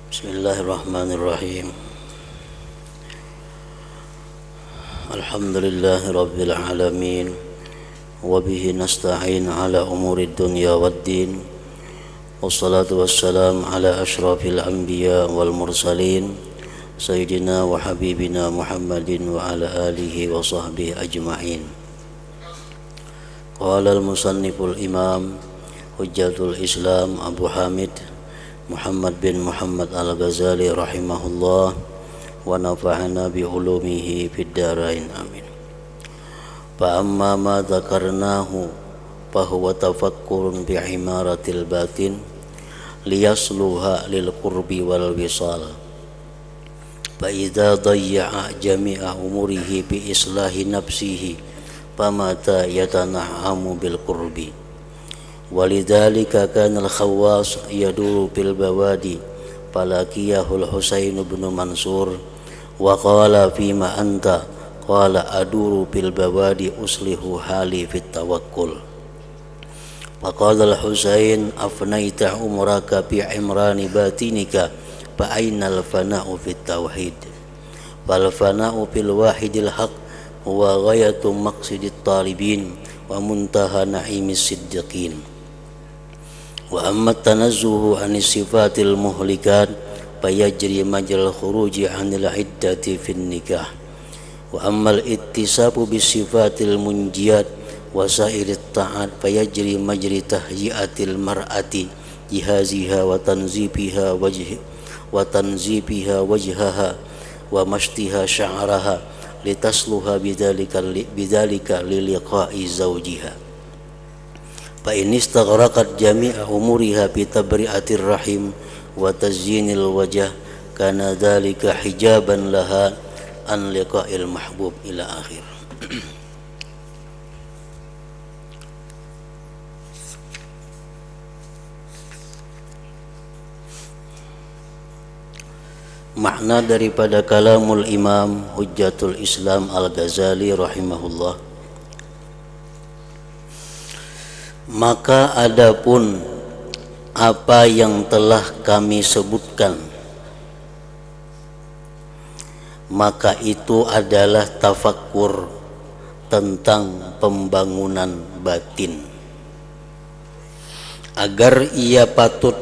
Bismillahirrahmanirrahim. Alhamdulillahi rabbil alamin. Wa bihi nasta'in ala umuri dunya waddin. Wassalatu wassalam ala ashrafil anbiya wal mursalin Sayyidina wa habibina Muhammadin wa ala alihi wa sahbihi ajma'in. Qala al-musanniful imam Hujjatul Islam Abu Hamid Muhammad bin Muhammad Al-Ghazali rahimahullah wa nafa'ana bi ulumihi fid dharain amin. Fa amma ma dzakarnahu fa huwa tafakkurun bi imaratil batin liyasluha lil qurbi wal wisal. Fa idza dayya'a jami'a umurihi bi islahi nafsihi famata yatana'amu bil qurbi. Walidzalika kana al-Khawwas yaduru bil bawadi falakiyahu al-Husain bin Mansur wa qala fima anta qala aduru bil bawadi uslihu hali fit tawakkul. Faqala al-Husain afnaita umraka bi imrani batinika fa ainal fana'u fit tauhid wal fana'u fil wahidil haq huwa ghayatu maqsidit talibin wa muntaha na'imis siddiqin. Wa amma tanazzuhu anis sifatil muhlikat fayajri majral khuruji anil iddati fin nikah. Wa ammal ittisabu bis sifatil munjiyat wa sairit ta'at fayajri majri tahyiatil mar'ati jihaziha wa tanzibiha wajhaha wa mashtiha sya'raha litasluha bidzalika liliqa'i zawjiha. Fa in istaghraqat jami'a umuriha bi tabri'atir rahim wa tazyinil wajh kana dzalika hijaban laha an liqa'il mahbub ila akhir. Makna daripada kalamul Imam Hujjatul Islam Al-Ghazali rahimahullah. Maka adapun apa yang telah kami sebutkan, maka itu adalah tafakkur tentang pembangunan batin agar ia patut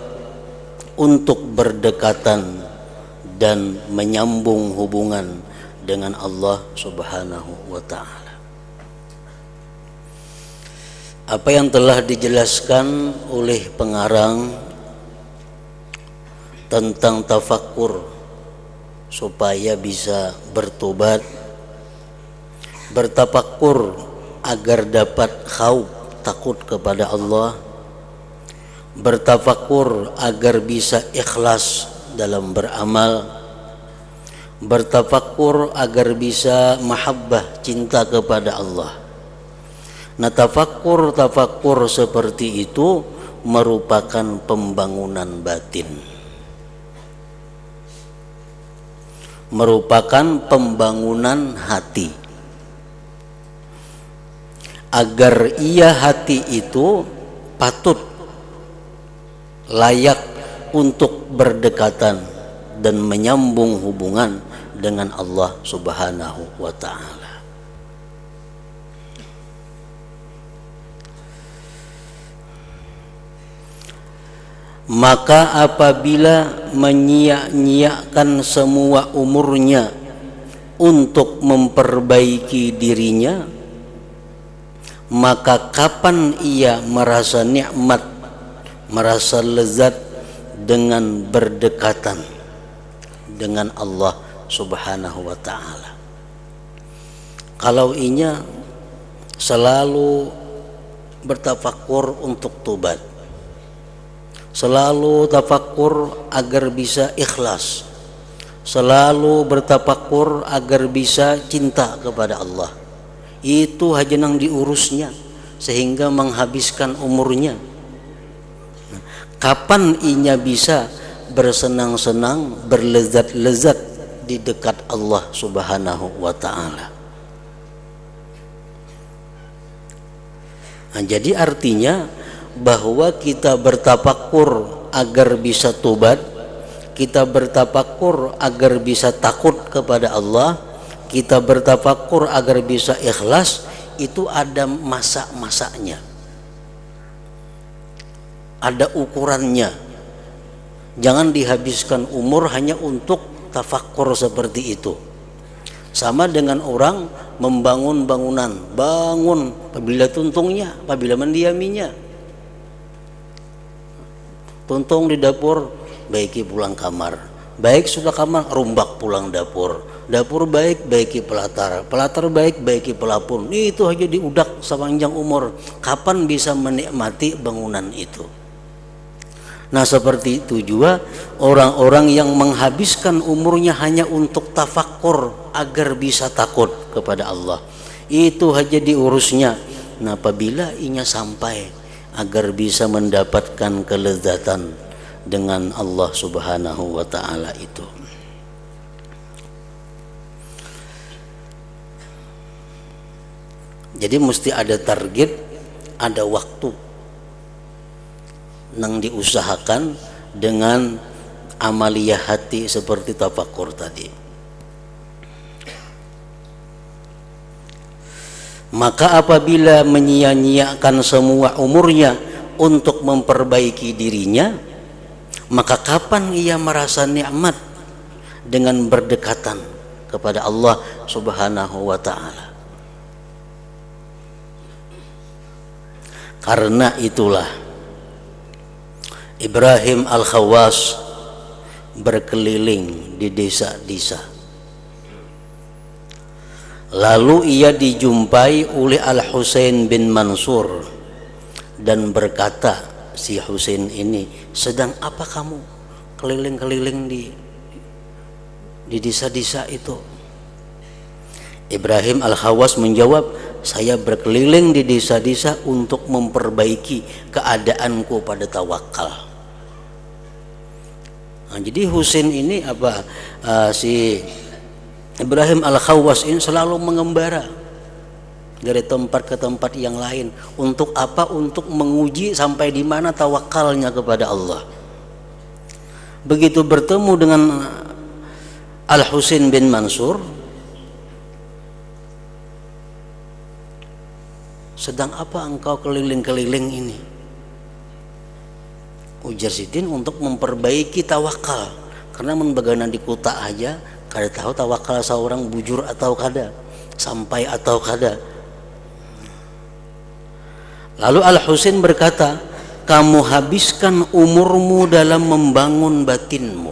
untuk berdekatan dan menyambung hubungan dengan Allah Subhanahu wa ta'ala. Apa yang telah dijelaskan oleh pengarang tentang tafakkur supaya bisa bertobat, bertafakkur agar dapat khauf takut kepada Allah, bertafakkur agar bisa ikhlas dalam beramal, bertafakkur agar bisa mahabbah cinta kepada Allah. Nah, tafakkur seperti itu merupakan pembangunan batin, merupakan pembangunan hati, agar ia hati itu patut layak untuk berdekatan dan menyambung hubungan dengan Allah Subhanahu wa ta'ala. Maka apabila menyia-nyiakan semua umurnya untuk memperbaiki dirinya, maka kapan ia merasa nikmat, merasa lezat dengan berdekatan dengan Allah Subhanahu wa ta'ala? Kalau inya selalu bertafakkur untuk tobat, selalu tafakkur agar bisa ikhlas, selalu bertafakkur agar bisa cinta kepada Allah, itu hajenang diurusnya sehingga menghabiskan umurnya. Kapan inya bisa bersenang-senang, berlezat-lezat di dekat Allah Subhanahu wa ta'ala? Nah, jadi artinya bahwa kita bertafakkur agar bisa tobat, kita bertafakur agar bisa takut kepada Allah, kita bertafakur agar bisa ikhlas, itu ada masa-masanya, ada ukurannya. Jangan dihabiskan umur hanya untuk tafakur seperti itu. Sama dengan orang membangun bangunan, bangun apabila tuntungnya, apabila mendiaminya. Tuntung di dapur, baiki pulang kamar. Baik sudah kamar, rumbak pulang dapur. Dapur baik, baiki pelatar. Pelatar baik, baiki pelapun. Itu aja diudak sepanjang umur. Kapan bisa menikmati bangunan itu? Nah, seperti itu juga orang-orang yang menghabiskan umurnya hanya untuk tafakkur agar bisa takut kepada Allah. Itu aja diurusnya. Nah, apabila inya sampai agar bisa mendapatkan kelezatan dengan Allah Subhanahu wa ta'ala itu. Jadi mesti ada target, ada waktu yang diusahakan dengan amaliyah hati seperti tafakur tadi. Maka apabila menyia-nyiakan semua umurnya untuk memperbaiki dirinya, maka kapan ia merasa nikmat dengan berdekatan kepada Allah Subhanahu wa ta'ala? Karena itulah Ibrahim Al-Khawas berkeliling di desa-desa. Lalu ia dijumpai oleh Al-Husain bin Mansur dan berkata, si Husain ini, sedang apa kamu keliling-keliling di desa-desa itu? Ibrahim Al-Khawas menjawab, saya berkeliling di desa-desa untuk memperbaiki keadaanku pada tawakal. Nah, jadi Husain ini si Ibrahim Al-Khawas ini selalu mengembara dari tempat ke tempat yang lain. Untuk apa? Untuk menguji sampai di mana tawakalnya kepada Allah. Begitu bertemu dengan Al-Husain bin Mansur, sedang apa engkau keliling-keliling ini? Ujar Sidin, untuk memperbaiki tawakal. Karena membagana di kota aja, kada tahu tawakal seorang bujur atau kada, sampai atau kada. Lalu Al-Husain berkata, kamu habiskan umurmu dalam membangun batinmu.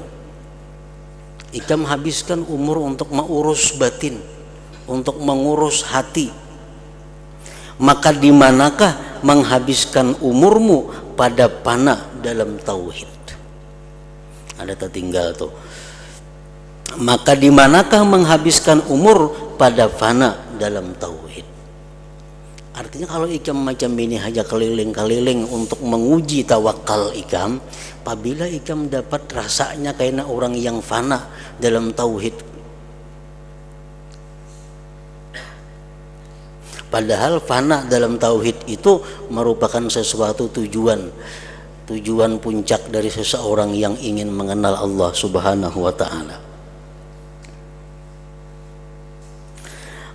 Ikam habiskan umur untuk mengurus batin, untuk mengurus hati. Maka di manakah menghabiskan umurmu pada fana dalam tauhid? Ada tertinggal tuh. Maka di manakah menghabiskan umur pada fana dalam tauhid? Artinya kalau ikam macam ini hanya keliling-keliling untuk menguji tawakal ikam, apabila ikam dapat rasanya kayak orang yang fana dalam tauhid. Padahal fana dalam tauhid itu merupakan sesuatu tujuan puncak dari seseorang yang ingin mengenal Allah Subhanahu wa ta'ala.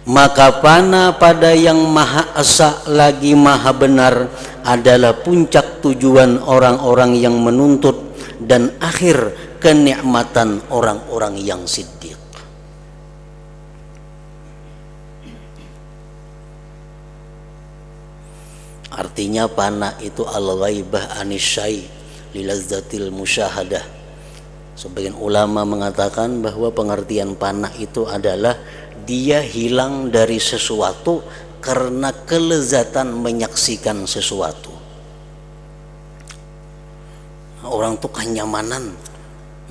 Maka fana pada yang maha esa lagi maha benar adalah puncak tujuan orang-orang yang menuntut dan akhir kenikmatan orang-orang yang siddiq. Artinya fana itu al-ghaibah anisyai lilazzatil musyahadah. Sebagian ulama mengatakan bahwa pengertian fana itu adalah dia hilang dari sesuatu karena kelezatan menyaksikan sesuatu. Orang tuh kenyamanan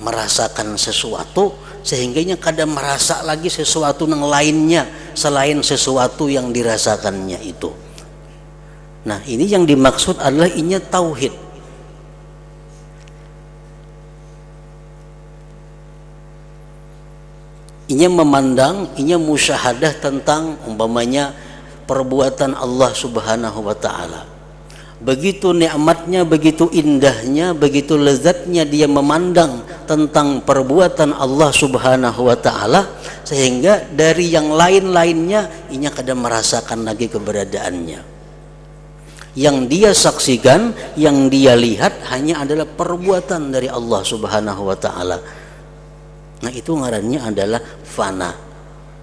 merasakan sesuatu sehingganya kadang merasa lagi sesuatu yang lainnya selain sesuatu yang dirasakannya itu. Nah, ini yang dimaksud adalah inya tauhid. Inya memandang, inya musyahadah tentang umpamanya perbuatan Allah Subhanahu wa ta'ala. begitu nikmatnya, begitu indahnya, begitu lezatnya dia memandang tentang perbuatan Allah Subhanahu wa taala, sehingga dari yang lain-lainnya inya kadang merasakan lagi keberadaannya. Yang dia saksikan, yang dia lihat hanya adalah perbuatan dari Allah Subhanahu wa taala. Nah, itu ngarannya adalah fana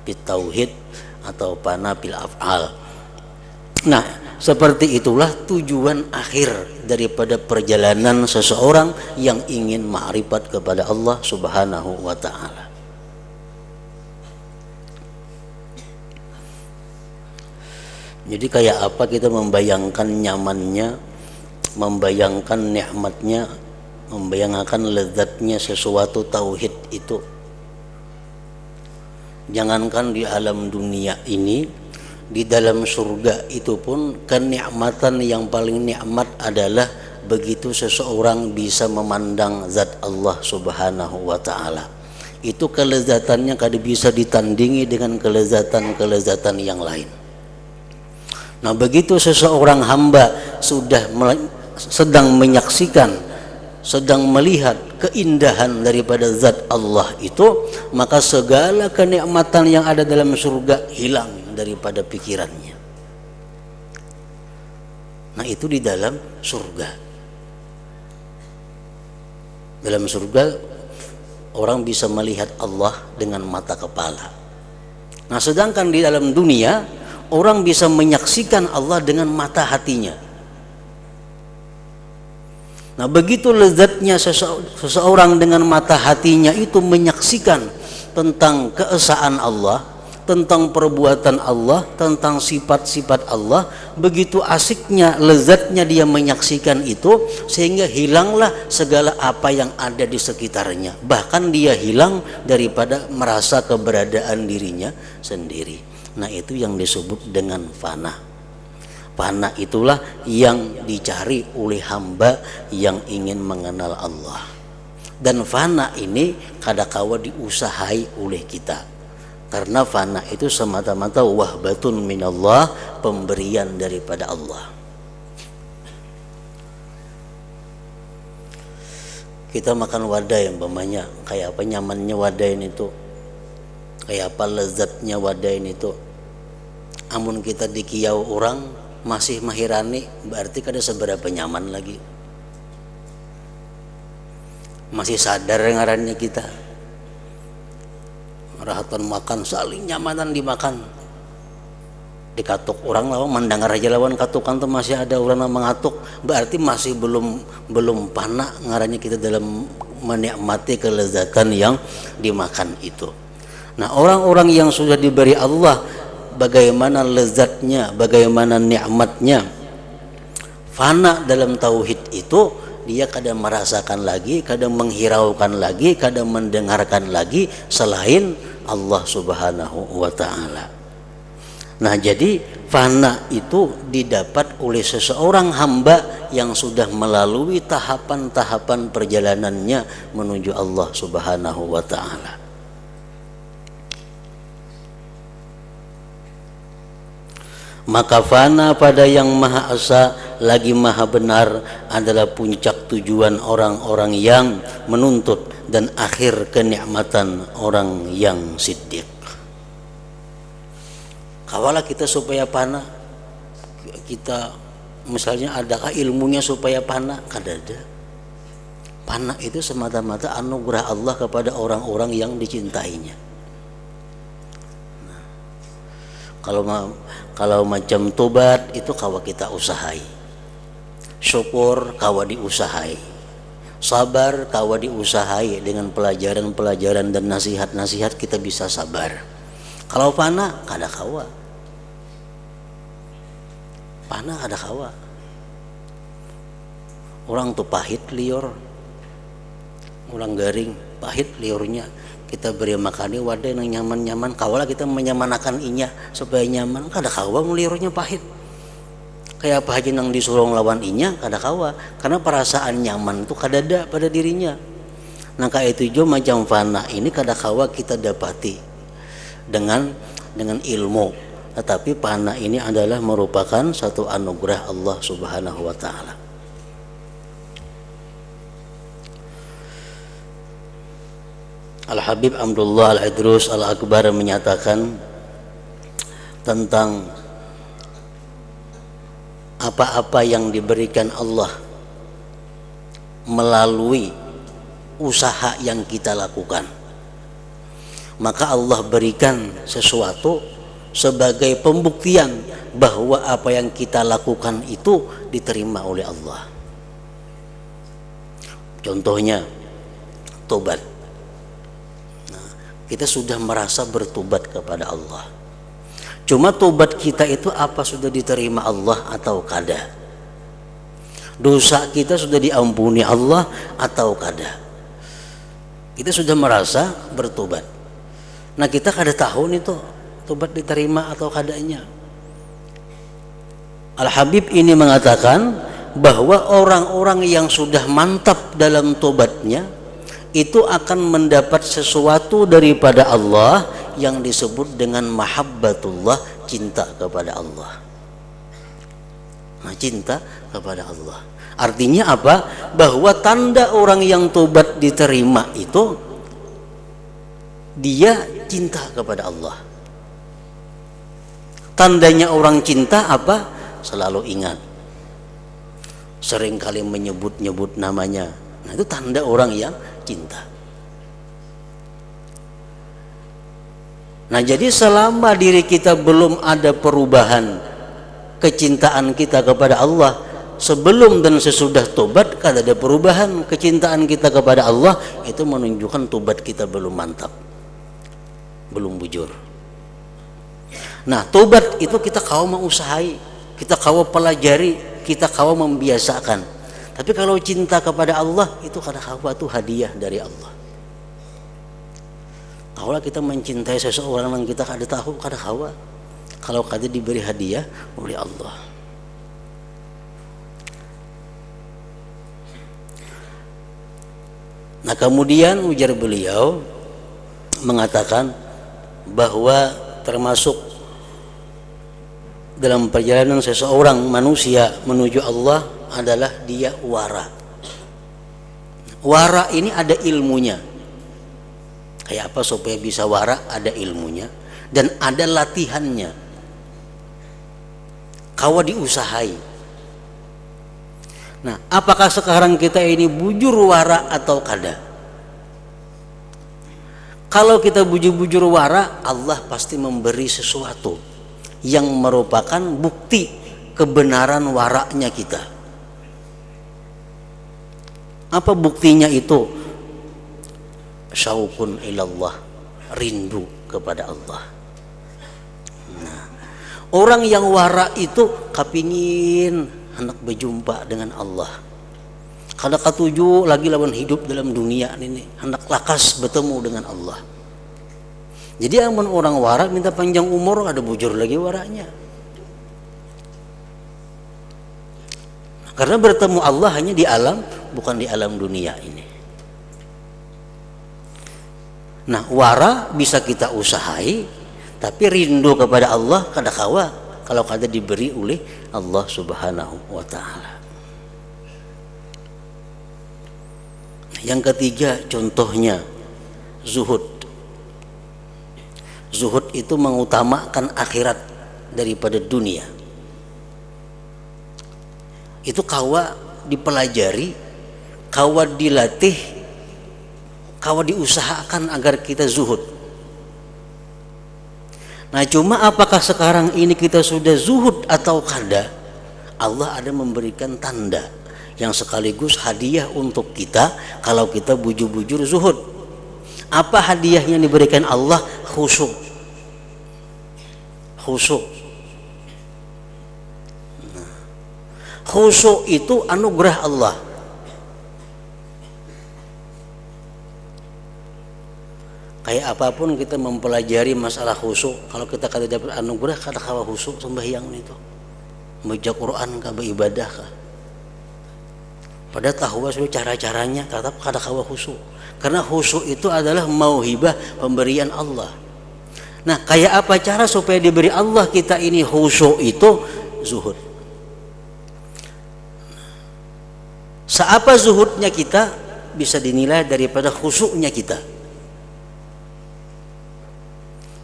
fit tauhid atau fana fil af'al. Nah, seperti itulah tujuan akhir daripada perjalanan seseorang yang ingin ma'rifat kepada Allah Subhanahu wa taala. Jadi kayak apa kita membayangkan nyamannya, membayangkan nikmatnya, membayangkan lezatnya sesuatu tauhid itu. Jangankan di alam dunia ini, di dalam surga itu pun kenikmatan yang paling nikmat adalah begitu seseorang bisa memandang zat Allah Subhanahu wa taala. Itu kelezatannya kada bisa ditandingi dengan kelezatan-kelezatan yang lain. Nah, begitu seseorang hamba sudah sedang menyaksikan, sedang melihat keindahan daripada zat Allah itu, maka segala kenikmatan yang ada dalam surga hilang daripada pikirannya. Nah, itu di dalam surga. Dalam surga orang bisa melihat Allah dengan mata kepala. Nah, sedangkan di dalam dunia orang bisa menyaksikan Allah dengan mata hatinya. Nah, begitu lezatnya seseorang dengan mata hatinya itu menyaksikan tentang keesaan Allah, tentang perbuatan Allah, tentang sifat-sifat Allah, begitu asiknya, lezatnya dia menyaksikan itu, sehingga hilanglah segala apa yang ada di sekitarnya. Bahkan dia hilang daripada merasa keberadaan dirinya sendiri. Nah, itu yang disebut dengan fana. Fana itulah yang dicari oleh hamba yang ingin mengenal Allah. Dan fana ini kadakawa diusahai oleh kita. Karena fana itu semata-mata wahbatun minallah, pemberian daripada Allah. Kita makan wadai umpamanya, kayak apa nyamannya wadai itu, kayak apa lezatnya wadai itu. Amun kita dikiau orang masih mahirani, berarti kada seberapa nyaman lagi. Masih sadar ngarannya kita. Rahatan makan saling nyamanan dimakan. Dikatuk orang lawan mendengar aja lawan katukan tuh masih ada orang yang mengatuk, berarti masih belum panak ngarannya kita dalam menikmati kelezatan yang dimakan itu. Nah, orang-orang yang sudah diberi Allah bagaimana lezatnya, bagaimana nikmatnya fana dalam tauhid itu, dia kadang merasakan lagi, kadang menghiraukan lagi, kadang mendengarkan lagi selain Allah Subhanahu wa taala. Nah, jadi fana itu didapat oleh seseorang hamba yang sudah melalui tahapan-tahapan perjalanannya menuju Allah Subhanahu wa taala. Maka fana pada yang maha esa lagi maha benar adalah puncak tujuan orang-orang yang menuntut dan akhir kenikmatan orang yang siddiq. Kawalah kita supaya fana, kita misalnya adakah ilmunya supaya fana? Kada ada. Fana itu semata-mata anugerah Allah kepada orang-orang yang dicintainya. Kalau macam tobat itu kawa kita usahai, syukur kawa diusahai, sabar kawa diusahai, dengan pelajaran-pelajaran dan nasihat-nasihat kita bisa sabar. Kalau fana kada kawa, fana kada kawa. Orang tuh pahit liur, orang garing pahit liurnya. Kita beri makani wadah yang nyaman-nyaman, kawalah kita menyamanakan inya supaya nyaman. Kada kawa ngeliurnya pahit. Kayak apa aja nang disuruh lawan inya, kada kawa, karena perasaan nyaman itu kada ada pada dirinya. Nah, kayak itu juga macam fana ini kada kawa kita dapati dengan ilmu, tetapi panah ini adalah merupakan satu anugerah Allah Subhanahu wa taala. Al-Habib Abdullah Al-Idrus Al-Akbar menyatakan tentang apa-apa yang diberikan Allah melalui usaha yang kita lakukan, maka Allah berikan sesuatu sebagai pembuktian bahwa apa yang kita lakukan itu diterima oleh Allah. Contohnya tobat. Nah, kita sudah merasa bertobat kepada Allah. Cuma tobat kita itu apa sudah diterima Allah atau kada? Dosa kita sudah diampuni Allah atau kada? Kita sudah merasa bertobat. Nah, kita kada tahu nih tuh tobat diterima atau kadanya. Al-Habib ini mengatakan bahwa orang-orang yang sudah mantap dalam tobatnya itu akan mendapat sesuatu daripada Allah yang disebut dengan mahabbatullah, cinta kepada Allah. Nah, cinta kepada Allah artinya apa? Bahwa tanda orang yang tobat diterima itu dia cinta kepada Allah. Tandanya orang cinta apa? Selalu ingat, sering kali menyebut-nyebut namanya. Nah, itu tanda orang yang cinta. Nah, jadi selama diri kita belum ada perubahan kecintaan kita kepada Allah, sebelum dan sesudah tobat kada ada perubahan kecintaan kita kepada Allah, itu menunjukkan tobat kita belum mantap, belum bujur. Nah, tobat itu kita kau mengusahai, kita kau pelajari, kita kau membiasakan. Tapi kalau cinta kepada Allah itu kada kau itu hadiah dari Allah. Kalau kita mencintai seseorang yang kita kada tahu, kada kau. Kalau kada diberi hadiah oleh Allah. Nah, kemudian ujar beliau mengatakan bahwa termasuk dalam perjalanan seseorang manusia menuju Allah adalah dia wara. Wara ini ada ilmunya. Kayak apa supaya bisa wara? Ada ilmunya dan ada latihannya. Kau diusahai. Nah, apakah sekarang kita ini bujur wara atau kada? Kalau kita bujur-bujur wara, Allah pasti memberi sesuatu yang merupakan bukti kebenaran waraknya kita. Apa buktinya itu? Syauqun ilallah, rindu kepada Allah. Nah, orang yang wara itu kepingin hendak berjumpa dengan Allah. Kada katuju lagi lawan hidup dalam dunia ini, hendak lakas bertemu dengan Allah. Jadi amun orang wara minta panjang umur, ada bujur lagi waranya. Karena bertemu Allah hanya di alam, bukan di alam dunia ini. Nah, wara bisa kita usahai, tapi rindu kepada Allah kada kawa kalau kada diberi oleh Allah Subhanahu wa taala. Yang ketiga contohnya zuhud. Zuhud itu mengutamakan akhirat daripada dunia. Itu kawa dipelajari, kawa dilatih, kawa diusahakan agar kita zuhud. Nah, cuma apakah sekarang ini kita sudah zuhud atau kada? Allah ada memberikan tanda yang sekaligus hadiah untuk kita kalau kita bujur-bujur zuhud. Apa hadiah yang diberikan Allah? Khusyuk. Khusyuk. Nah, khusyuk itu anugerah Allah. Kayak apapun kita mempelajari masalah khusyuk, kalau kita kada dapat anugerah, kada kawa khusyuk sembahyang itu. Baca Quran kah, beribadah kah. Pada tahu sudah cara-caranya, tetap kada kawa khusyuk. Karena khusyuk itu adalah mauhibah, pemberian Allah. Nah, kayak apa cara supaya diberi Allah kita ini khusyuk itu? Zuhud. Seapa zuhudnya kita bisa dinilai daripada khusyuknya kita.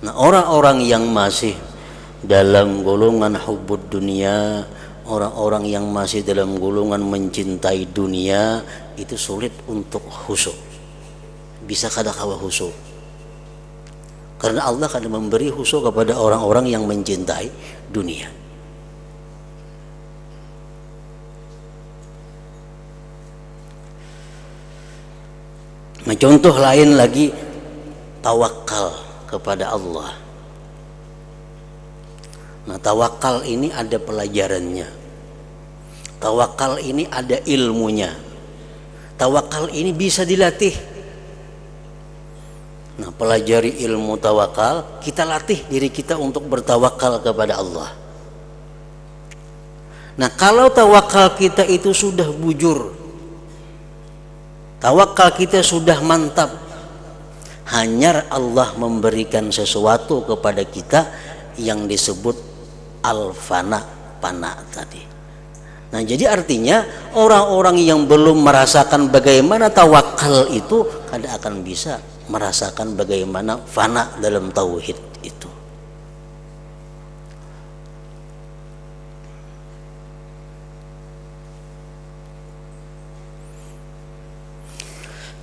Nah, orang-orang yang masih dalam golongan hubbud dunia, orang-orang yang masih dalam golongan mencintai dunia, itu sulit untuk khusyuk. Bisa kadang-kala khusyuk. Karena Allah akan memberi khusyuk kepada orang-orang yang mencintai dunia. Nah, contoh lain lagi, tawakal kepada Allah. Nah, tawakal ini ada pelajarannya. Tawakal ini ada ilmunya. Tawakal ini bisa dilatih. Nah, pelajari ilmu tawakal, kita latih diri kita untuk bertawakal kepada Allah. Nah, kalau tawakal kita itu sudah bujur, tawakal kita sudah mantap, hanya Allah memberikan sesuatu kepada kita yang disebut al-fana, fana tadi. Nah, jadi artinya orang-orang yang belum merasakan bagaimana tawakal itu kada akan bisa merasakan bagaimana fana dalam tauhid itu.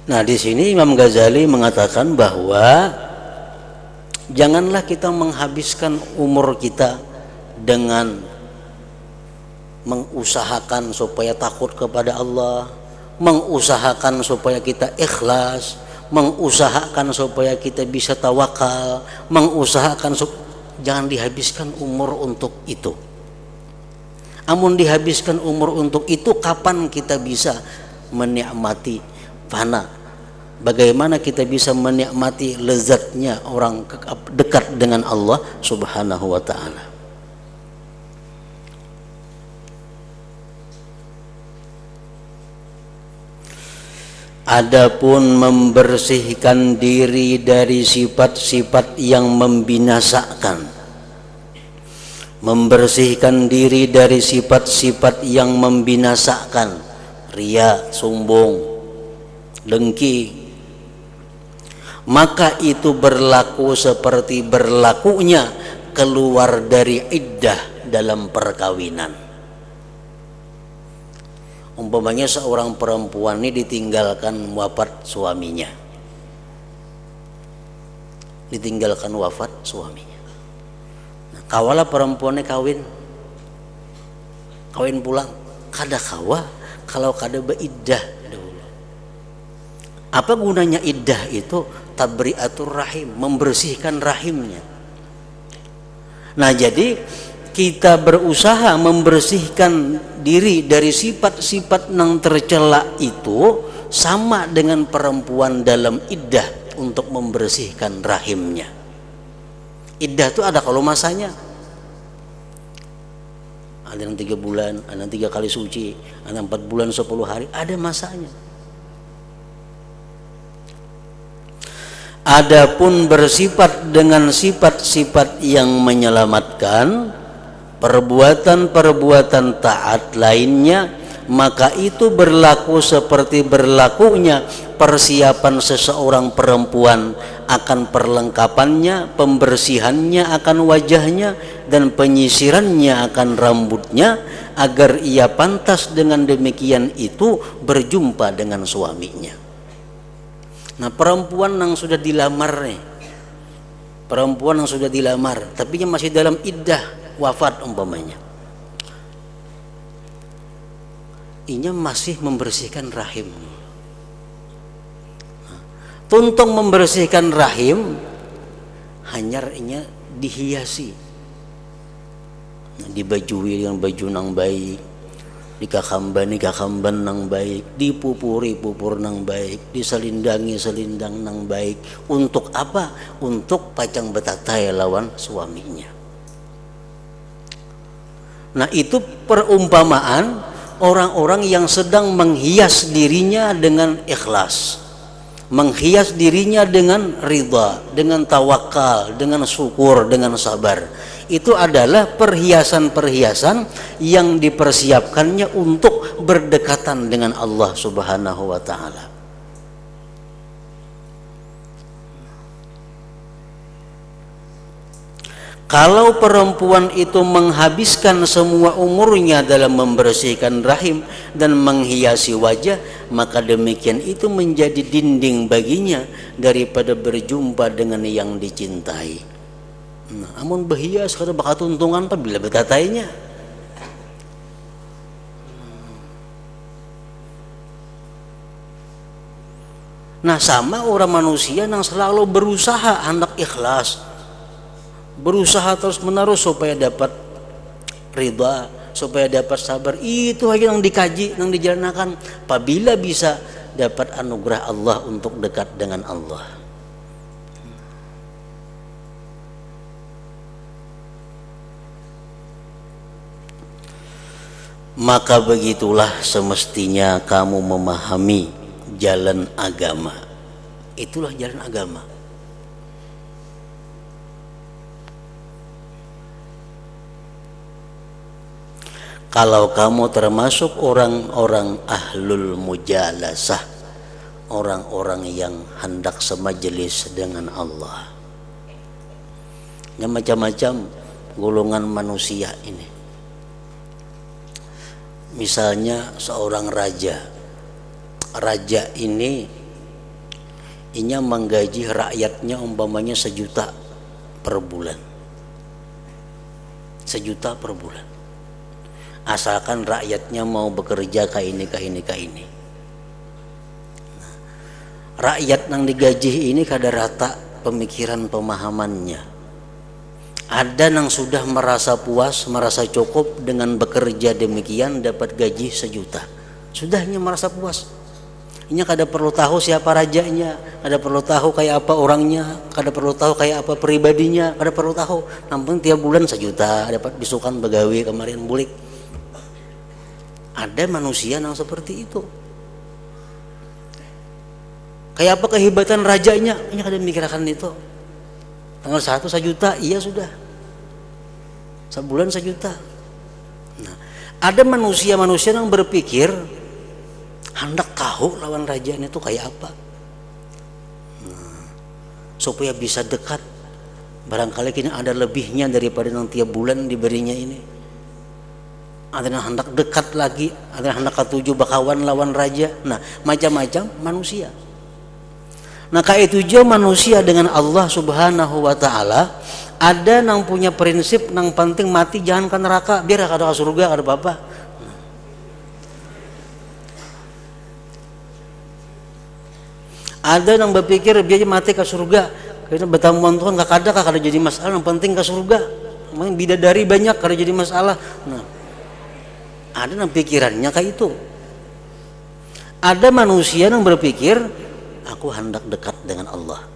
Nah, di sini Imam Ghazali mengatakan bahwa janganlah kita menghabiskan umur kita dengan mengusahakan supaya takut kepada Allah, mengusahakan supaya kita ikhlas, mengusahakan supaya kita bisa tawakal, mengusahakan jangan dihabiskan umur untuk itu. Amun dihabiskan umur untuk itu, kapan kita bisa menikmati fana? Bagaimana kita bisa menikmati lezatnya orang dekat dengan Allah Subhanahu wa ta'ala? Adapun membersihkan diri dari sifat-sifat yang membinasakan, membersihkan diri dari sifat-sifat yang membinasakan, riya, sombong, dengki, maka itu berlaku seperti berlakunya keluar dari iddah dalam perkawinan. Umpamanya seorang perempuan ini ditinggalkan wafat suaminya, ditinggalkan wafat suaminya. Nah, kawalah perempuannya kawin pulang, kada kawa kalau kada beiddah dulu. Apa gunanya iddah itu? Tabri'atur rahim, membersihkan rahimnya. Nah, jadi kita berusaha membersihkan diri dari sifat-sifat yang tercela itu sama dengan perempuan dalam iddah untuk membersihkan rahimnya. Iddah itu ada kalau masanya. Ada yang 3 bulan, ada yang 3 kali suci, ada 4 bulan 10 hari, ada masanya. Adapun bersifat dengan sifat-sifat yang menyelamatkan, perbuatan-perbuatan taat lainnya, maka itu berlaku seperti berlakunya persiapan seseorang perempuan akan perlengkapannya, pembersihannya akan wajahnya, dan penyisirannya akan rambutnya, agar ia pantas dengan demikian itu berjumpa dengan suaminya. Nah, perempuan yang sudah dilamar nih, perempuan yang sudah dilamar tapi masih dalam iddah wafat umpamanya, inya masih membersihkan rahim. Tuntung membersihkan rahim, hanya inya dihiasi, dibajui dengan baju nang baik, dikakamban nang baik, dipupuri pupur nang baik, diselindangi selindang nang baik. Untuk apa? Untuk pacang betatai lawan suaminya. Nah, itu perumpamaan orang-orang yang sedang menghias dirinya dengan ikhlas, menghias dirinya dengan ridha, dengan tawakal, dengan syukur, dengan sabar. Itu adalah perhiasan-perhiasan yang dipersiapkannya untuk berdekatan dengan Allah Subhanahu wa taala. Kalau perempuan itu menghabiskan semua umurnya dalam membersihkan rahim dan menghiasi wajah, maka demikian itu menjadi dinding baginya daripada berjumpa dengan yang dicintai. Nah, amun berhias kada bakal tuntungan apabila bertatainya. Nah, sama orang manusia yang selalu berusaha hendak ikhlas, berusaha terus menerus supaya dapat ridha, supaya dapat sabar. Itu aja yang dikaji, yang dijalankan. Apabila bisa dapat anugerah Allah untuk dekat dengan Allah. Maka begitulah semestinya kamu memahami jalan agama. Itulah jalan agama. Kalau kamu termasuk orang-orang ahlul mujalasah, orang-orang yang hendak semajelis dengan Allah. Yang macam-macam golongan manusia ini. Misalnya seorang raja. Raja ini inya menggaji rakyatnya umpamanya 1 juta per bulan. 1 juta per bulan. Asalkan rakyatnya mau bekerja ke ini. Nah, rakyat yang digaji ini kada rata pemikiran pemahamannya. Ada yang sudah merasa puas, merasa cukup dengan bekerja demikian dapat gaji 1 juta. Sudahnya merasa puas. Ini kada perlu tahu siapa rajanya, kada perlu tahu kayak apa orangnya, kada perlu tahu kayak apa pribadinya, kada perlu tahu. Nampun tiap bulan 1 juta dapat bisukan begawi kemarin bulik. Ada manusia yang seperti itu. Kayak apa kehebatan rajanya, ini kada mikirkan itu. Tanggal 1 juta, iya sudah. Sebulan 1 juta. Nah, ada manusia-manusia yang berpikir hendak tahu lawan raja itu kayak apa. Nah, supaya bisa dekat. Barangkali kini ada lebihnya daripada yang tiap bulan diberinya ini. Ada yang hendak dekat lagi, ada yang hendak ketujuh bakawan lawan raja. Nah, macam-macam manusia. Nah, kayak itu juga manusia dengan Allah Subhanahu wa taala ada yang punya prinsip yang penting mati jangan ke neraka, biar kada ke surga kada apa-apa. Ada yang berpikir biar mati ke surga, karena bertamuan Tuhan kada jadi masalah, yang penting ke surga. Memang bidadari banyak kada jadi masalah. Nah, ada yang pikirannya kayak itu. Ada manusia yang berpikir aku hendak dekat dengan Allah,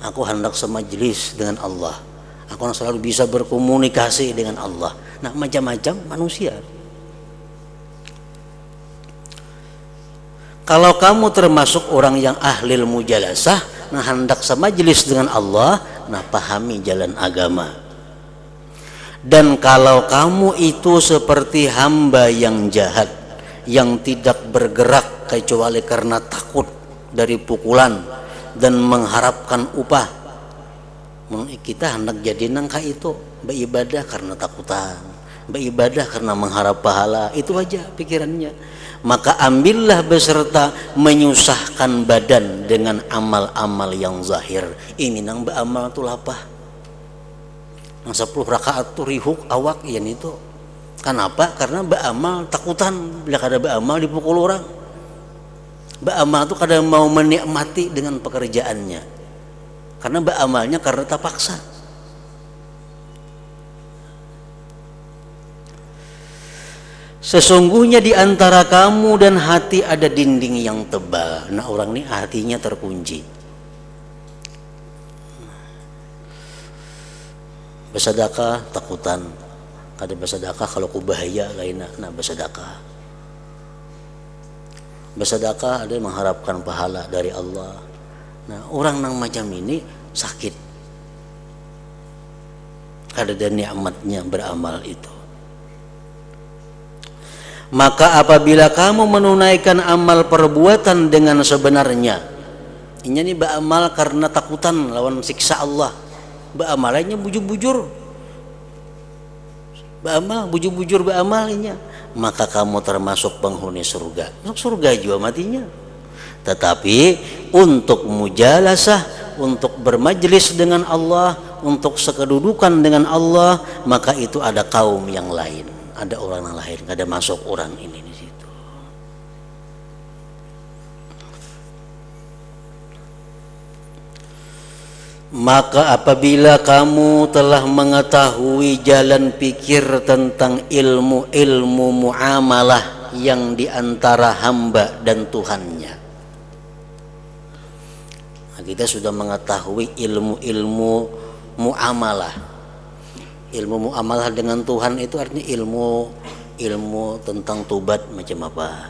aku hendak semajelis dengan Allah, aku selalu bisa berkomunikasi dengan Allah. Nah, macam-macam manusia. Kalau kamu termasuk orang yang ahli mujalasah, nah hendak semajelis dengan Allah, nah pahami jalan agama. Dan kalau kamu itu seperti hamba yang jahat, yang tidak bergerak kecuali karena takut dari pukulan dan mengharapkan upah, kita hendak jadi nangka itu beribadah karena takutan, beribadah karena mengharap pahala, itu aja pikirannya. Maka ambillah beserta menyusahkan badan dengan amal-amal yang zahir. Ini nang beramal tu lapah, nang 10 rakaat tu rihuk awak yan itu. Kenapa? Karena beramal takutan bila kada beramal dipukul orang. Beramal itu kadang mau menikmati dengan pekerjaannya, karena beramalnya karena terpaksa. Sesungguhnya di antara kamu dan hati ada dinding yang tebal. Nah, orang ini hatinya terkunci. Bersedekah takutan, kada bersedekah kalau ku bahaya lainnya. Nah, bersedekah. Bersedekah ada yang mengharapkan pahala dari Allah. Nah, orang nang macam ini sakit kada ada nikmatnya beramal itu. Maka apabila kamu menunaikan amal perbuatan dengan sebenarnya, ini beramal karena takutan lawan siksa Allah, beramalnya bujur-bujur, beramal bujur-bujur beramalnya, maka kamu termasuk penghuni surga. Masuk surga juga matinya. Tetapi untuk mujalasah, untuk bermajlis dengan Allah, untuk sekedudukan dengan Allah, maka itu ada kaum yang lain, ada orang yang lain, ada masuk orang ini di situ. Maka apabila kamu telah mengetahui jalan pikir tentang ilmu-ilmu muamalah yang diantara hamba dan Tuhannya, nah, kita sudah mengetahui ilmu-ilmu muamalah. Ilmu muamalah dengan Tuhan itu artinya ilmu tentang tobat macam apa,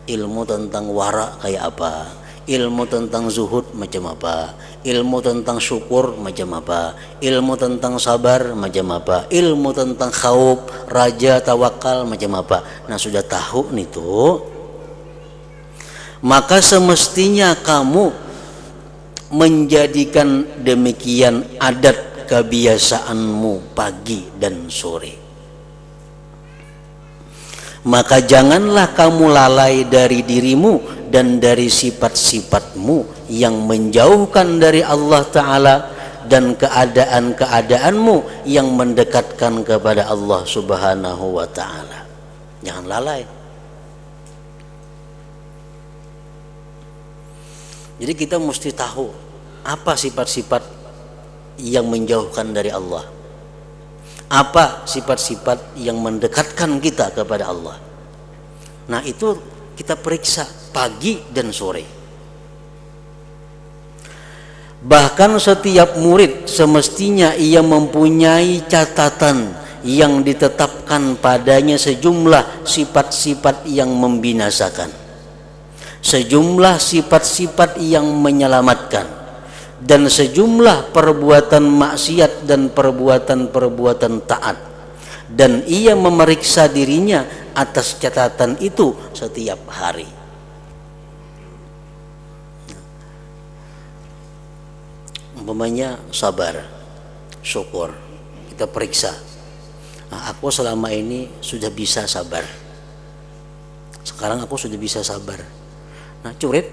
ilmu tentang wara kayak apa, ilmu tentang zuhud macam apa, ilmu tentang syukur macam apa, ilmu tentang sabar macam apa, ilmu tentang khauf, raja, tawakal macam apa. Nah, sudah tahu nih tuh, maka semestinya kamu menjadikan demikian adat kebiasaanmu pagi dan sore. Maka janganlah kamu lalai dari dirimu dan dari sifat-sifatmu yang menjauhkan dari Allah Ta'ala dan keadaan-keadaanmu yang mendekatkan kepada Allah Subhanahu wa Ta'ala. Jangan lalai. Jadi kita mesti tahu apa sifat-sifat yang menjauhkan dari Allah, apa sifat-sifat yang mendekatkan kita kepada Allah. Nah, itu kita periksa pagi dan sore. Bahkan setiap murid semestinya ia mempunyai catatan yang ditetapkan padanya sejumlah sifat-sifat yang membinasakan, sejumlah sifat-sifat yang menyelamatkan, dan sejumlah perbuatan maksiat dan perbuatan-perbuatan taat, dan ia memeriksa dirinya atas catatan itu setiap hari. Umpamanya sabar, syukur, kita periksa. Nah, aku selama ini sudah bisa sabar, sekarang aku sudah bisa sabar. Nah, curit,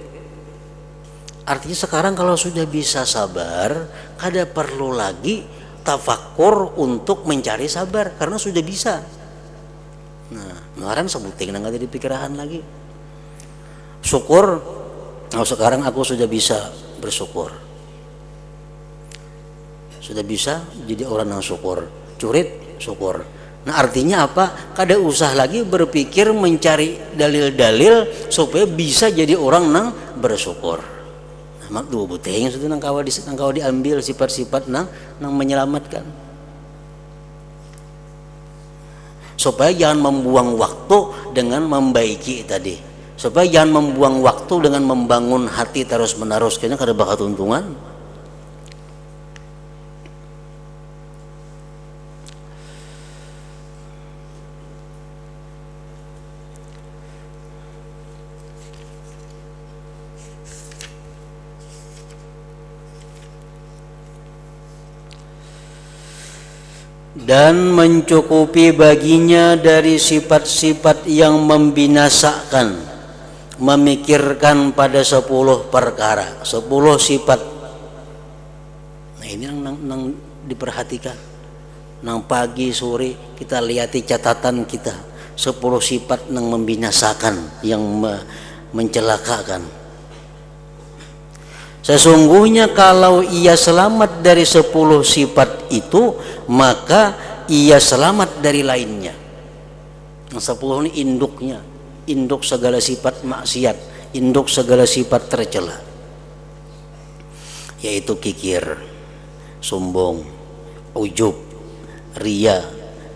artinya sekarang kalau sudah bisa sabar, kada perlu lagi tafakur untuk mencari sabar karena sudah bisa. Nah, kemarin sebuting nggak ada pikiran lagi. Syukur, nah sekarang aku sudah bisa bersyukur, sudah bisa jadi orang yang syukur. Curit, syukur. Nah, artinya apa? Kada usah lagi berpikir mencari dalil-dalil supaya bisa jadi orang yang bersyukur. Mak dua buteng sudah nang kawa diambil sifat-sifat nang menyelamatkan, supaya jangan membuang waktu dengan membaiki tadi, supaya jangan membuang waktu dengan membangun hati terus menerus, kayaknya kada bakal untungan. Dan mencukupi baginya dari sifat-sifat yang membinasakan, memikirkan pada 10 perkara, 10 sifat. Nah, ini yang diperhatikan. Nang pagi sore kita lihati catatan kita, 10 sifat yang membinasakan, yang mencelakakan. Sesungguhnya kalau ia selamat dari 10 sifat itu, maka ia selamat dari lainnya. Yang 10 ini induknya, induk segala sifat maksiat, induk segala sifat tercela, yaitu kikir, sombong, ujub, ria,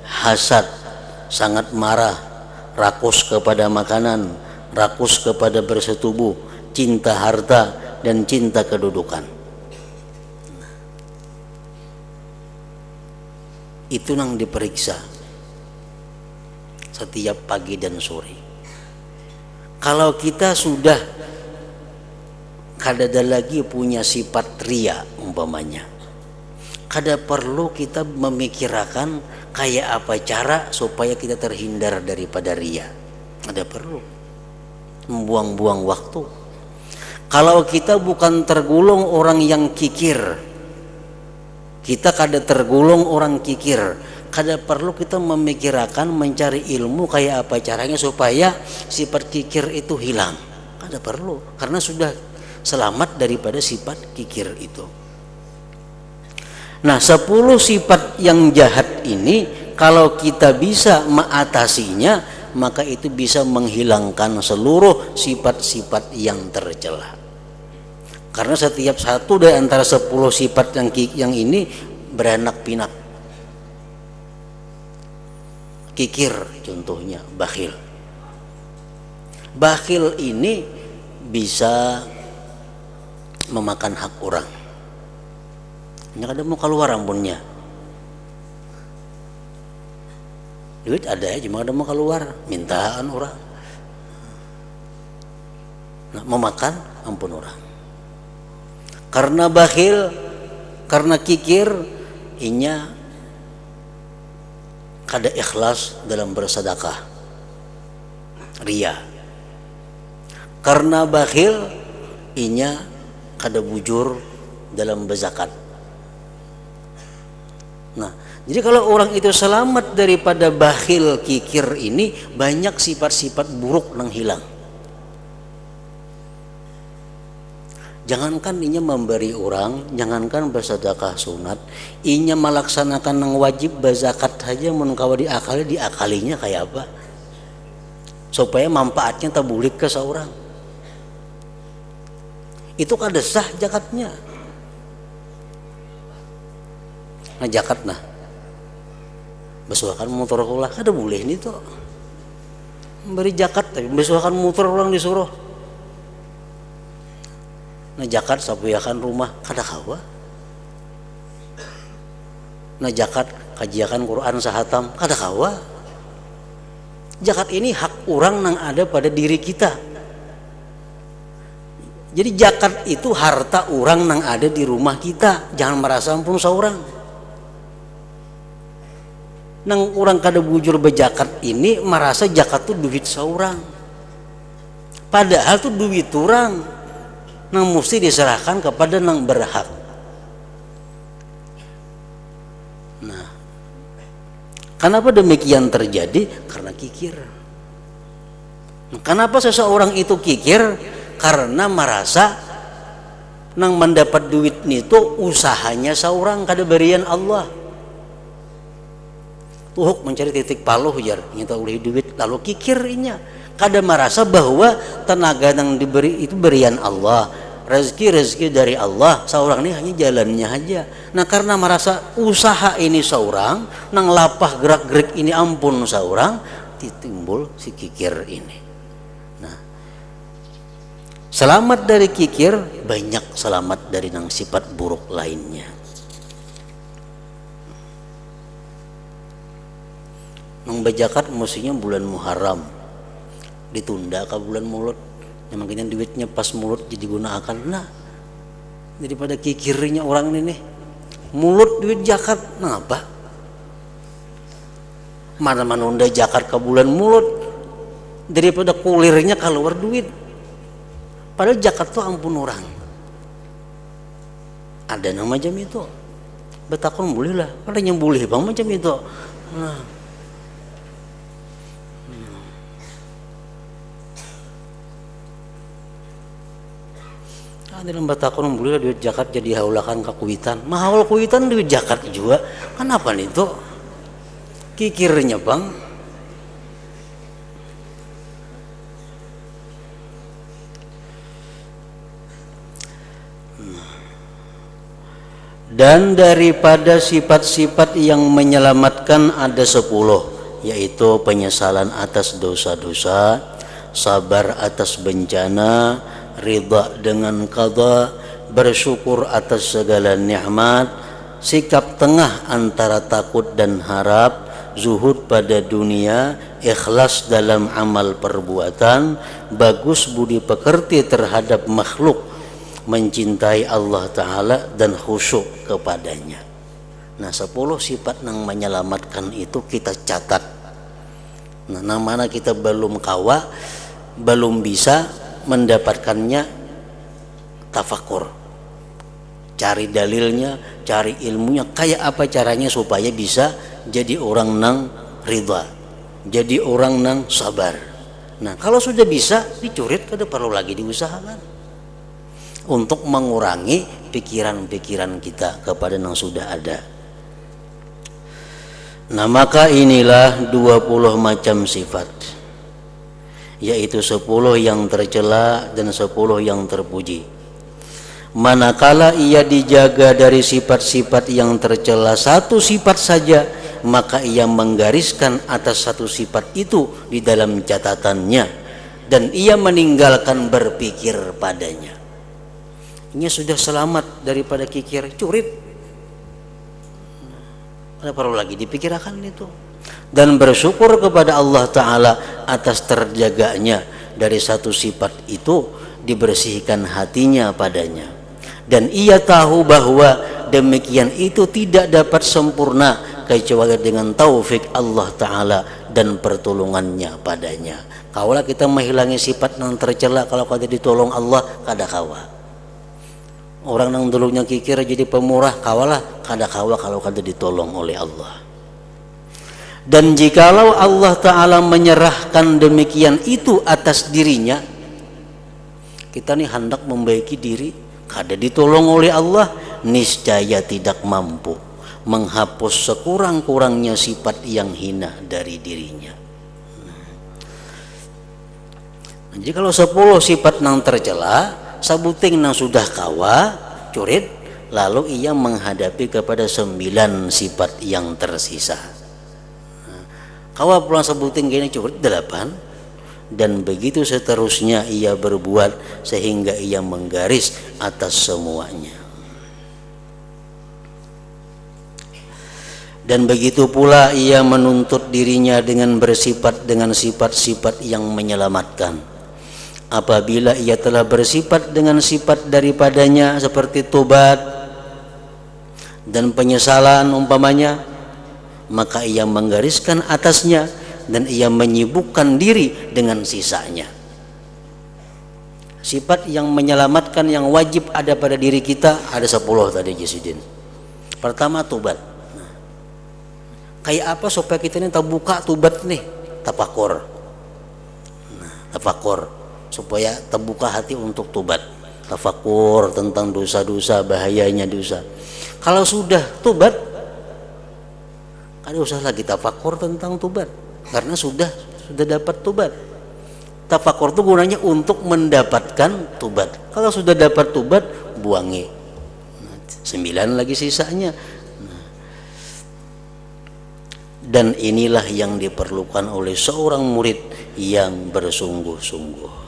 hasad, sangat marah, rakus kepada makanan, rakus kepada bersetubuh, cinta harta, dan cinta kedudukan. Itu yang diperiksa setiap pagi dan sore. Kalau kita sudah kada ada lagi punya sifat ria umpamanya, kada perlu kita memikirkan kayak apa cara supaya kita terhindar daripada ria. Kada perlu membuang-buang waktu. Kalau kita bukan tergolong orang yang kikir, kita kada tergolong orang kikir, kada perlu kita memikirkan mencari ilmu kayak apa caranya supaya sifat kikir itu hilang. Kada perlu, karena sudah selamat daripada sifat kikir itu. Nah, 10 sifat yang jahat ini kalau kita bisa mengatasinya, maka itu bisa menghilangkan seluruh sifat-sifat yang tercela. Karena setiap satu dari antara 10 sifat yang ini beranak pinak. Kikir contohnya, bakhil. Bakhil ini bisa memakan hak orang. Ini kadang mau keluar ampunnya. Duit ada ya, cuma kadang mau keluar, mintaan orang. Nah, memakan ampun orang. Karena bakhil, karena kikir, inya kada ikhlas dalam bersedekah, ria. Karena bakhil, inya kada bujur dalam berzakat. Nah, jadi kalau orang itu selamat daripada bakhil kikir ini, banyak sifat-sifat buruk yang hilang. Jangankan inya memberi orang, jangankan bersedekah sunat, inya melaksanakan yang wajib berzakat saja mun kawa diakalinya kayak apa? Supaya manfaatnya tabulik ke seorang. Itu kada sah zakatnya. Nah, zakat nah. Besuakan motor kula kada boleh ini tuh. Memberi zakat tapi besuakan motor orang disuruh. Nah, zakat sapuyakan rumah kada kawa. Nah, zakat kajiakan Quran sahatam kada kawa. Zakat ini hak orang yang ada pada diri kita. Jadi zakat itu harta orang yang ada di rumah kita. Jangan merasa ampun seorang. Nang orang kada bujur bezakat ini merasa zakat itu duit seorang. Padahal itu duit orang nang mesti diserahkan kepada nang berhak. Nah, kenapa demikian terjadi? Karena kikir. Kenapa seseorang itu kikir? Karena merasa nang mendapat duit itu usahanya seorang kada berian Allah. Tuhuk mencari titik paluh jar nyata oleh duit lalu kikirnya. Kada merasa bahwa tenaga yang diberi itu berian Allah, rezeki dari Allah, seorang ini hanya jalannya aja. Nah, karena merasa usaha ini seorang, nang lapah gerak-gerik ini ampun seorang, timbul si kikir ini. Nah, selamat dari kikir, banyak selamat dari nang sifat buruk lainnya. Nang bajakat mestinya bulan Muharram ditunda ke bulan Mulut, yang makanya duitnya pas Mulut jadi gunakan. Nah, daripada kikirnya orang ini Mulut duit zakat, nah apa mana menunda zakat ke bulan Mulut daripada kulirnya keluar duit. Padahal zakat tuh ampun orang ada nama macam itu betakon boleh lah, ada yang boleh bang macam itu. Nah, dalam batakon boleh duit zakat jadi haulakan ke kuitan. Mahal kuitan duit zakat juga. Kenapa nih itu? Kikirnya bang. Dan daripada sifat-sifat yang menyelamatkan ada 10, yaitu penyesalan atas dosa-dosa, sabar atas bencana, ridha dengan qada, bersyukur atas segala nikmat, sikap tengah antara takut dan harap, zuhud pada dunia, ikhlas dalam amal perbuatan, bagus budi pekerti terhadap makhluk, mencintai Allah Ta'ala dan khusyuk kepadanya. Nah 10 sifat yang menyelamatkan itu kita catat. Nah mana kita belum kawa, belum bisa mendapatkannya, tafakur, cari dalilnya, cari ilmunya, kayak apa caranya supaya bisa jadi orang nang ridha, jadi orang nang sabar. Nah kalau sudah bisa dicurit, kada perlu lagi diusahakan untuk mengurangi pikiran-pikiran kita kepada yang sudah ada. Nah maka inilah 20 macam sifat, yaitu 10 yang tercela dan 10 yang terpuji. Manakala ia dijaga dari sifat-sifat yang tercela satu sifat saja, maka ia menggariskan atas satu sifat itu di dalam catatannya dan ia meninggalkan berpikir padanya. Ini sudah selamat daripada kikir, curit. Tidak perlu lagi dipikirkan itu. Dan bersyukur kepada Allah Ta'ala atas terjaganya dari satu sifat itu, dibersihkan hatinya padanya. Dan ia tahu bahwa demikian itu tidak dapat sempurna kecuali dengan taufik Allah Ta'ala dan pertolongannya padanya. Kaulah kita menghilangi sifat yang tercela, kalau kada ditolong Allah kada kawa. Orang yang dulunya kikir jadi pemurah, kawalah kada kawa kalau kada ditolong oleh Allah. Dan jikalau Allah Ta'ala menyerahkan demikian itu atas dirinya, kita nih hendak membaiki diri, kada ditolong oleh Allah, niscaya tidak mampu menghapus sekurang-kurangnya sifat yang hina dari dirinya. Jadi kalau 10 sifat yang tercela, sabuting yang sudah kawa, curit, lalu ia menghadapi kepada 9 sifat yang tersisa. Kawa pulang sabuting gini curit 8, dan begitu seterusnya ia berbuat sehingga ia menggaris atas semuanya. Dan begitu pula ia menuntut dirinya dengan bersifat dengan sifat-sifat yang menyelamatkan. Apabila ia telah bersifat dengan sifat daripadanya seperti tobat dan penyesalan umpamanya, maka ia menggariskan atasnya dan ia menyibukkan diri dengan sisanya. Sifat yang menyelamatkan yang wajib ada pada diri kita ada 10 tadi Jisidin. Pertama tobat. Nah, kayak apa supaya kita ini terbuka tobat nih? Tafakur. Nah, tafakur supaya terbuka hati untuk tobat. Tafakur tentang dosa-dosa, bahayanya dosa. Kalau sudah tobat, kada usah lagi tafakur tentang tobat, karena sudah dapat tobat. Tafakur itu gunanya untuk mendapatkan tobat. Kalau sudah dapat tobat, buangi. 9 lagi sisanya. Dan inilah yang diperlukan oleh seorang murid yang bersungguh-sungguh.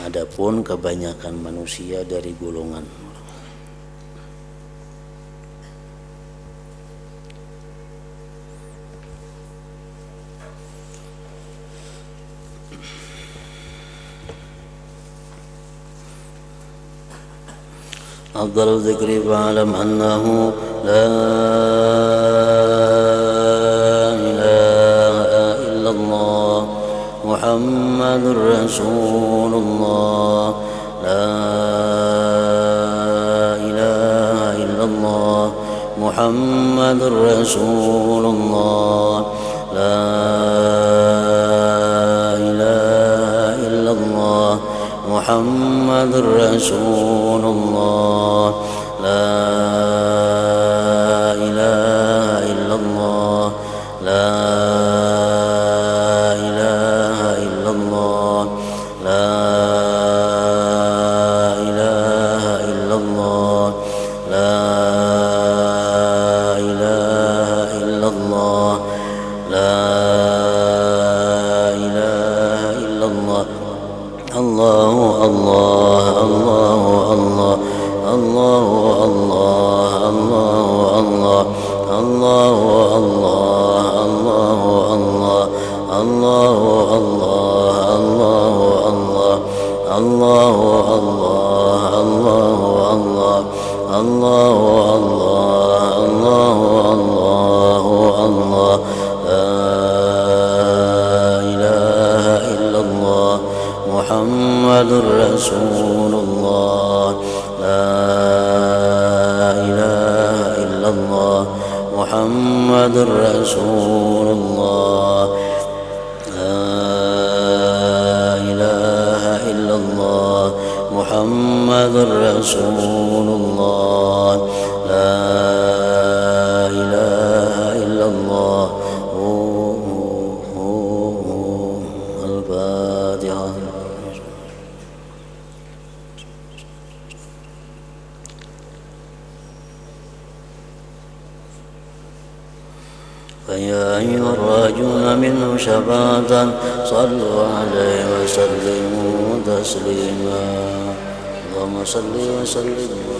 Adapun kebanyakan manusia dari golongan afdalul dzikri fa'lam annahu la ilaha illallah Muhammadur Rasulullah, la ilaha illallah Muhammadur Rasulullah, la ilaha illallah Muhammadur Rasulullah, la ilaha illallah, la ilaha محمد رسول الله لا إله إلا الله محمد رسول الله لا إله إلا الله محمد رسول الله لا إله إلا الله الفاتحة. فيا أيها الراجون منه شفاعة صلوا عليه وسلموا تسليما اللهم صل وسلم